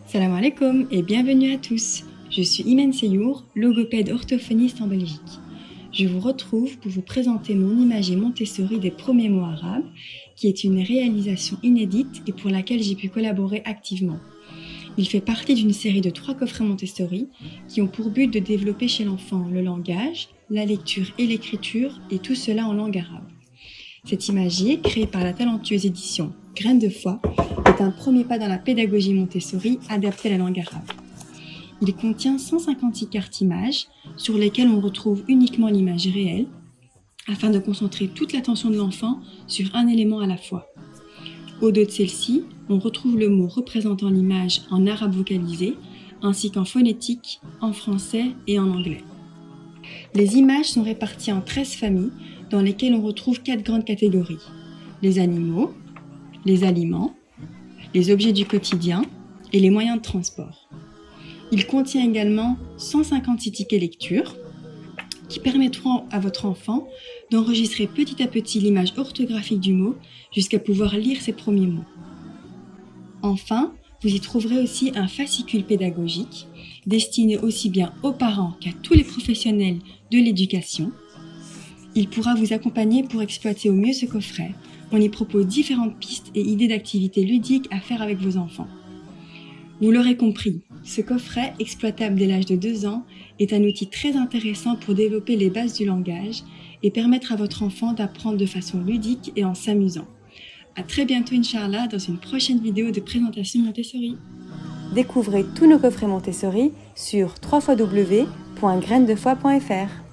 Salam alaikum et bienvenue à tous. Je suis Imen Seyour, logopède orthophoniste en Belgique. Je vous retrouve pour vous présenter mon imagier Montessori des premiers mots arabes, qui est une réalisation inédite et pour laquelle j'ai pu collaborer activement. Il fait partie d'une série de 3 coffrets Montessori qui ont pour but de développer chez l'enfant le langage, la lecture et l'écriture, et tout cela en langue arabe. Cet imagier, créé par la talentueuse édition Graines de Foi, est un premier pas dans la pédagogie Montessori adaptée à la langue arabe. Il contient 156 cartes images sur lesquelles on retrouve uniquement l'image réelle afin de concentrer toute l'attention de l'enfant sur un élément à la fois. Au dos de celle-ci, on retrouve le mot représentant l'image en arabe vocalisé ainsi qu'en phonétique, en français et en anglais. Les images sont réparties en 13 familles dans lesquelles on retrouve 4 grandes catégories: les animaux, les aliments, les objets du quotidien et les moyens de transport. Il contient également 156 tickets lecture qui permettront à votre enfant d'enregistrer petit à petit l'image orthographique du mot jusqu'à pouvoir lire ses premiers mots. Enfin, vous y trouverez aussi un fascicule pédagogique destiné aussi bien aux parents qu'à tous les professionnels de l'éducation. Il pourra vous accompagner pour exploiter au mieux ce coffret. On y propose différentes pistes et idées d'activités ludiques à faire avec vos enfants. Vous l'aurez compris, ce coffret, exploitable dès l'âge de 2 ans, est un outil très intéressant pour développer les bases du langage et permettre à votre enfant d'apprendre de façon ludique et en s'amusant. À très bientôt, Inch'Allah, dans une prochaine vidéo de présentation Montessori. Découvrez tous nos coffrets Montessori sur www.grainesdefoi.fr.